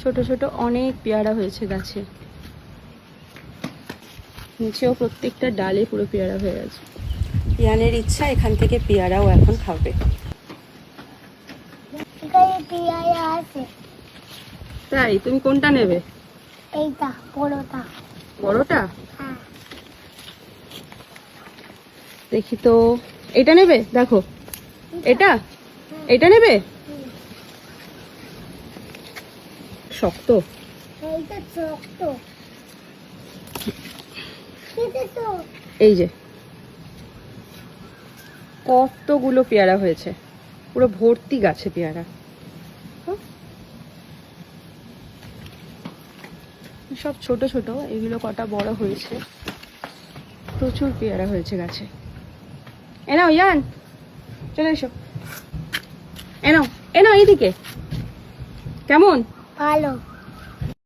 ছোট ছোট অনেক পেয়ারা হয়েছে গাছে, নিচেও প্রত্যেকটা ডালে পুরো পেয়ারা হয়ে গেছে। ইয়ানের ইচ্ছা এখান থেকে পেয়ারাও এখন খাবে। তাই তুমি কোনটা নেবে? এইটা বড়টা। বড়টা? হ্যাঁ। দেখি তো, এটা নেবে? দেখো এটা, এটা নেবে? শক্ত। এইটা শক্ত। এটা তো এই যে কতগুলো পেয়ারা হয়েছে, পুরো ভর্তি গাছে পেয়ারা। সব ছোট ছোট, এগুলো কটা বড় হয়েছে। প্রচুর পেয়ারা হয়েছে গাছে। এনাও ইয়ান, চলে এসো। এনাও এনাও এইদিকে। কেমন? ভালো।